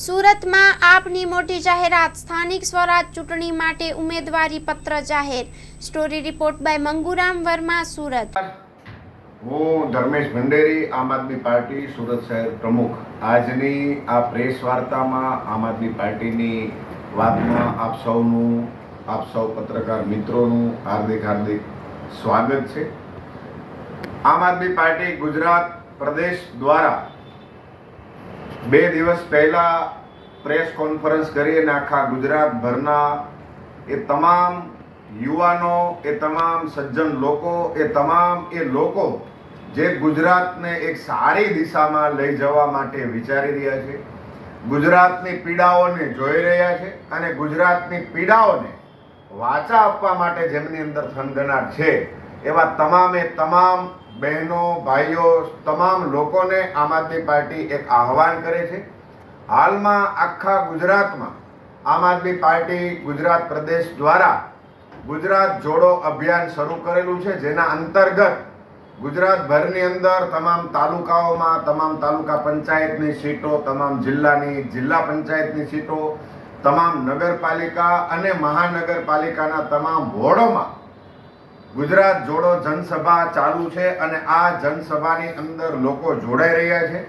સુરતમાં આપની મોટી જાહેરાત, સ્થાનિક સ્વરાજ ચૂંટણી માટે ઉમેદવારી પત્ર જાહેર. Story report by Manguram Verma, Surat. હું ધર્મેશ ભંડેરી, આમ આદમી પાર્ટી સુરત શહેર પ્રમુખ. આજની આ પ્રેસ વાર્તામાં આમ આદમી પાર્ટીની વાતમાં આપ સૌ પત્રકાર મિત્રોનું હાર્દિક સ્વાગત છે. આમ આદમી પાર્ટી ગુજરાત પ્રદેશ દ્વારા 2 દિવસ પહેલા પ્રેસ કોન્ફરન્સ કરી અને આખા ગુજરાતભરના એ તમામ યુવાનો, એ તમામ સજ્જન લોકો, એ લોકો જે ગુજરાતને એક સારી દિશામાં લઈ જવા માટે વિચારી રહ્યા છે, ગુજરાતની પીડાઓને જોઈ રહ્યા છે અને ગુજરાતની પીડાઓને વાચા આપવા માટે જેમની અંદર થનગનાટ છે, એવા તમામ બહેનો, ભાઈઓ, તમામ લોકોને આમ આદમી પાર્ટી એક આહવાન કરે છે. હાલમાં આખા ગુજરાતમાં આમ આદમી પાર્ટી ગુજરાત પ્રદેશ દ્વારા ગુજરાત જોડો અભિયાન શરૂ કરેલું છે, જેના અંતર્ગત ગુજરાતભરની અંદર તમામ તાલુકાઓમાં, તમામ તાલુકા પંચાયતની સીટો, તમામ જિલ્લાની જિલ્લા પંચાયતની સીટો, તમામ નગરપાલિકા અને મહાનગરપાલિકાના તમામ વોર્ડોમાં ગુજરાત જોડો જનસભા ચાલુ છે અને આ જનસભાની અંદર લોકો જોડાઈ રહ્યા છે.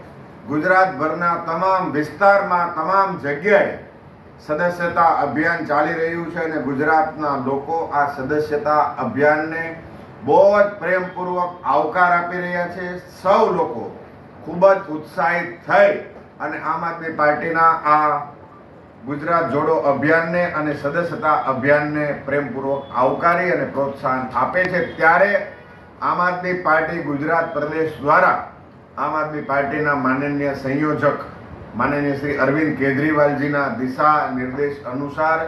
ગુજરાતભરના તમામ વિસ્તારમાં, તમામ જગ્યાએ સદસ્યતા અભિયાન ચાલી રહ્યું છે અને ગુજરાતના લોકો આ સદસ્યતા અભિયાનને બહુ જ પ્રેમપૂર્વક આવકાર આપી રહ્યા છે. સૌ લોકો ખૂબ જ ઉત્સાહિત થઈ અને આમ આદમી પાર્ટીના આ ગુજરાત જોડો અભિયાનને અને સદસ્યતા અભિયાનને પ્રેમપૂર્વક આવકારી અને પ્રોત્સાહન આપે છે. ત્યારે આમ આદમી પાર્ટી ગુજરાત પ્રદેશ દ્વારા આમ આદમી પાર્ટીના માનનીય સંયોજક માનનીય શ્રી અરવિંદ કેજરીવાલજીના દિશા નિર્દેશ અનુસાર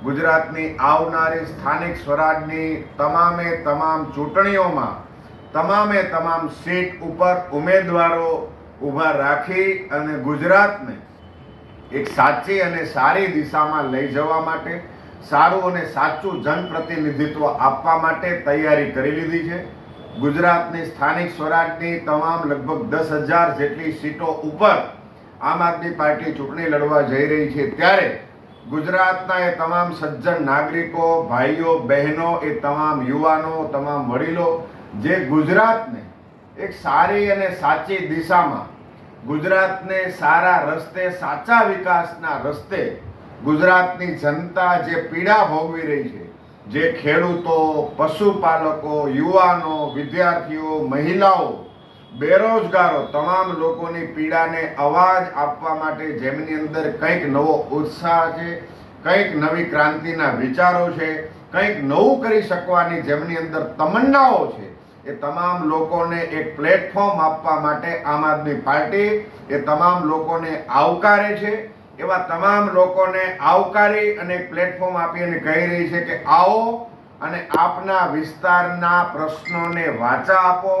ગુજરાતની આવનારી સ્થાનિક સ્વરાજની તમામ ચૂંટણીઓમાં તમામ સીટ ઉપર ઉમેદવારો ઊભા રાખી અને ગુજરાતને એક સાચી અને સારી દિશામાં લઈ જવા માટે, સારું અને સાચું જનપ્રતિનિધિત્વ આપવા માટે તૈયારી કરી લીધી છે. ગુજરાતની સ્થાનિક સ્વરાજની તમામ લગભગ 10,000 જેટલી સીટો ઉપર આમ આદમી પાર્ટી ચૂંટણી લડવા જઈ રહી છે. ત્યારે ગુજરાતના એ તમામ સજ્જન નાગરિકો, ભાઈઓ, બહેનો, એ તમામ યુવાનો, તમામ વડીલો જે ગુજરાતને એક સારી અને સાચી દિશામાં, ગુજરાતને સારા રસ્તે, સાચા વિકાસના રસ્તે, ગુજરાતની જનતા જે પીડા ભોગવી રહી છે, જે ખેડૂતો, પશુપાલકો, યુવાનો, વિદ્યાર્થીઓ, મહિલાઓ, બેરોજગારો, તમામ લોકોની પીડાને અવાજ આપવા માટે જેમની અંદર કંઈક નવો ઉત્સાહ છે, કંઈક નવી ક્રાંતિના વિચારો છે, કંઈક નવું કરી શકવાની જેમની અંદર તમન્નાઓ છે, એ તમામ લોકોને એક પ્લેટફોર્મ આપવા માટે આમ આદમી પાર્ટી એ તમામ લોકોને આવકારે છે. એવા તમામ લોકોને આવકારી અને એક પ્લેટફોર્મ આપી અને કહી રહી છે કે આવો અને આપના વિસ્તારના પ્રશ્નોને વાચા આપો.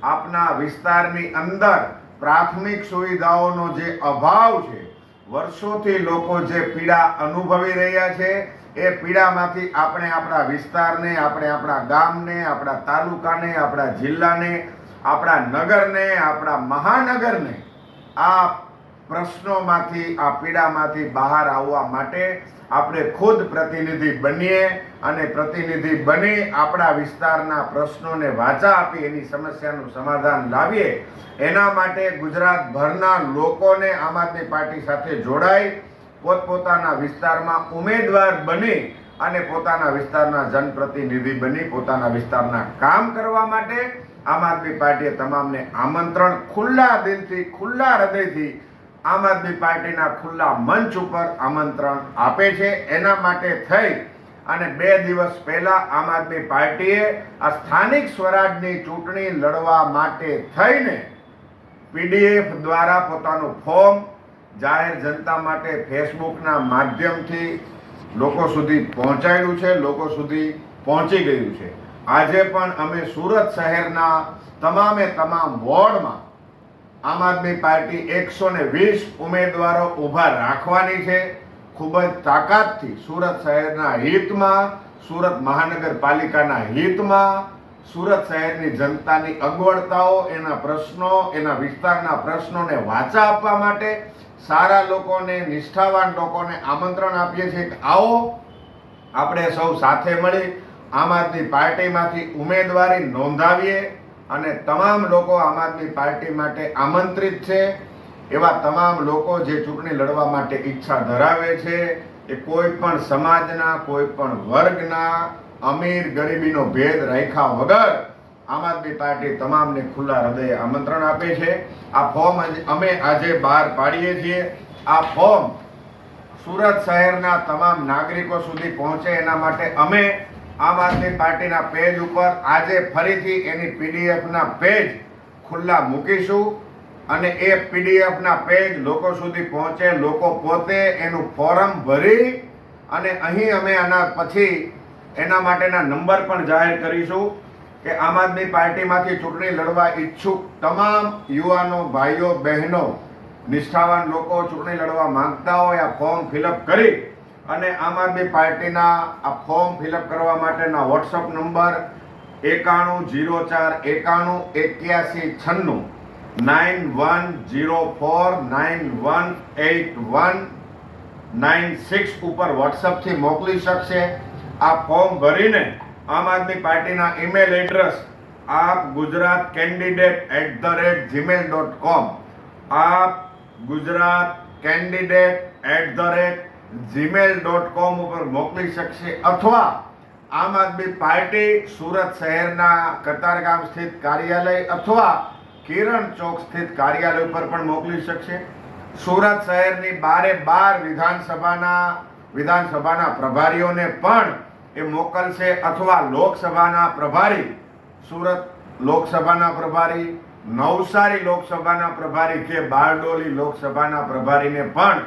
આપના વિસ્તારની અંદર પ્રાથમિક સુવિધાઓનો જે અભાવ છે, વર્ષોથી લોકો જે પીડા અનુભવી રહ્યા છે, એ પીડામાંથી આપણે આપણા વિસ્તારને, આપણે આપણા ગામને, આપણા તાલુકાને, આપણા જિલ્લાને, આપણા નગરને, આપણા મહાનગરને આ પ્રશ્નોમાંથી, આ પીડામાંથી બહાર આવવા માટે આપણે ખુદ પ્રતિનિધિ બનીએ અને પ્રતિનિધિ બની આપણા વિસ્તારના પ્રશ્નોને વાચા આપી એની સમસ્યાનું સમાધાન લાવીએ. એના માટે ગુજરાતભરના લોકોને આમ આદમી પાર્ટી સાથે જોડાઈ પોતપોતાના વિસ્તારમાં ઉમેદવાર બની અને પોતાના વિસ્તારના જનપ્રતિનિધિ બની પોતાના વિસ્તારના કામ કરવા માટે આમ આદમી પાર્ટીએ તમામને આમંત્રણ ખુલ્લા દિલથી, ખુલ્લા હૃદયથી આમ આદમી પાર્ટીના ખુલ્લા મંચ ઉપર આમંત્રણ આપે છે. એના માટે થઈ અને 2 દિવસ પહેલા આમ આદમી પાર્ટીએ આ સ્થાનિક સ્વરાજની ચૂંટણી લડવા માટે થઈને PDF દ્વારા પોતાનું ફોર્મ જાહેર જનતા માટે ફેસબુકના માધ્યમથી લોકો સુધી પહોંચાડ્યું છે, લોકો સુધી પહોંચી ગયું છે. આજે પણ અમે સુરત શહેરના તમામ વોર્ડમાં આમ આદમી પાર્ટી 120 ઉમેદવારો ઊભા રાખવાની છે. ખૂબ જ તાકાતથી સુરત શહેરના હિતમાં, સુરત મહાનગરપાલિકાના હિતમાં, સુરત શહેરની જનતાની અગવડતાઓ, એના પ્રશ્નો, એના વિસ્તારના પ્રશ્નોને વાચા આપવા માટે સારા લોકોને, નિષ્ઠાવાન લોકોને આમંત્રણ આપીએ છીએ કે આવો આપણે સૌ સાથે મળી આમ આદમી પાર્ટીમાંથી ઉમેદવારી નોંધાવીએ અને તમામ લોકો આમ આદમી પાર્ટી માટે આમંત્રિત છે. એવા તમામ લોકો જે ચૂંટણી લડવા માટે ઈચ્છા ધરાવે છે, એ કોઈ પણ સમાજના, કોઈ પણ વર્ગના, અમીર ગરીબીનો ભેદ રાખ્યા વગર આમ આદમી પાર્ટી તમામને ખુલ્લા હૃદયે આમંત્રણ આપે છે. આ ફોર્મ અમે આજે બહાર પાડીએ છીએ. આ ફોર્મ સુરત શહેરના તમામ નાગરિકો સુધી પહોંચે એના માટે અમે આમ આદમી પાર્ટીના પેજ ઉપર આજે ફરીથી એની પીડીએફના પેજ ખુલ્લા મૂકીશું અને એ પીડીએફના પેજ લોકો સુધી પહોંચે, લોકો પોતે એનું ફોર્મ ભરી અને અહીં અમે આના પછી એના માટેના નંબર પણ જાહેર કરીશું કે આમ આદમી પાર્ટીમાંથી ચૂંટણી લડવા ઈચ્છુક તમામ યુવાનો, ભાઈઓ, બહેનો, નિષ્ઠાવાન લોકો ચૂંટણી લડવા માંગતા હોય આ ફોર્મ ફિલઅપ કરી અને આમ આદમી પાર્ટીના આ ફોર્મ ફિલઅપ કરવા માટેના વોટ્સઅપ નંબર 9104918196 9104918196 ઉપર વોટ્સઅપથી મોકલી શકશે. આ ફોર્મ ભરીને આમ આદમી પાર્ટીના ઈમેલ એડ્રેસ આપ ગુજરાત candidate@gmail.com આપ ગુજરાત candidate@gmail.com ઉપર મોકલી શકશે અથવા આમ આદમી પાર્ટી સુરત શહેરના કતારગામ સ્થિત કાર્યાલય અથવા કિરણ ચોક સ્થિત કાર્યાલય ઉપર પણ મોકલી શકશે. સુરત શહેરની 12 વિધાનસભાના પ્રભારીઓને પણ એ મોકલશે અથવા લોકસભાના પ્રભારી, સુરત લોકસભાના પ્રભારી, નવસારી લોકસભાના પ્રભારી કે બારડોલી લોકસભાના પ્રભારીને પણ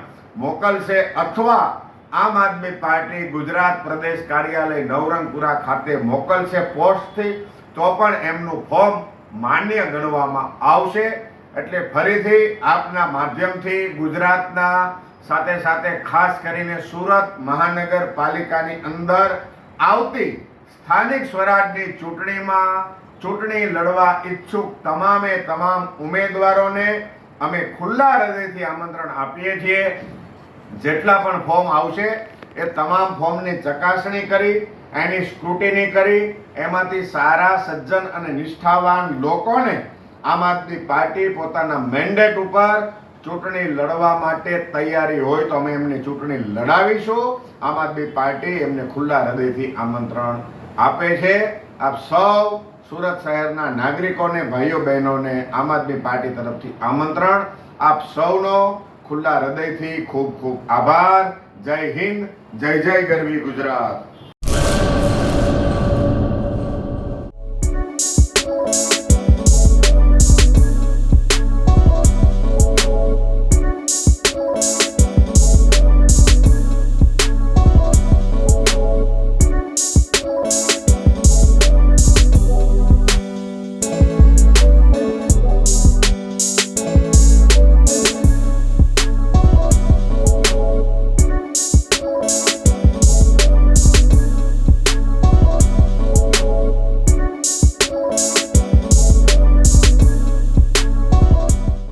મોકલશે અથવા આમ આદમી પાર્ટી ગુજરાત પ્રદેશ કાર્યાલય નવરંગપુરા ખાતે મોકલશે પોસ્ટથી તો પણ એમનું ફોર્મ માન્ય ગણવામાં આવશે. એટલે ફરીથી આપના માધ્યમથી ગુજરાતના સાથે સાથે ખાસ કરીને સુરત મહાનગરપાલિકાની અંદર આવતી સ્થાનિક સ્વરાજની ચૂંટણીમાં ચૂંટણી લડવા ઈચ્છુક તમામે તમામ ઉમેદવારોને અમે ખુલ્લા હૃદયથી આમંત્રણ આપીએ છીએ. જેટલા પણ ફોર્મ આવશે એ તમામ ફોર્મની ચકાસણી કરી, એની સ્ક્રુટિની કરી, એમાંથી સારા, સજ્જન અને નિષ્ઠાવાન લોકોને આમ આદમી પાર્ટી પોતાના મેન્ડેટ ઉપર ચૂંટણી લડવા માટે તૈયારી હોય તો અમે એમની ચૂંટણી લડાવીશું. આમ આદમી પાર્ટી એમને ખુલ્લા હૃદયથી આમંત્રણ આપે છે. આપ સૌ સુરત શહેરના નાગરિકોને, ભાઈઓ બહેનોને આમ આદમી પાર્ટી તરફથી આમંત્રણ. આપ સૌનો ખુલ્લા હૃદયથી ખૂબ ખૂબ આભાર. જય હિન્દ, જય જય ગરવી ગુજરાત.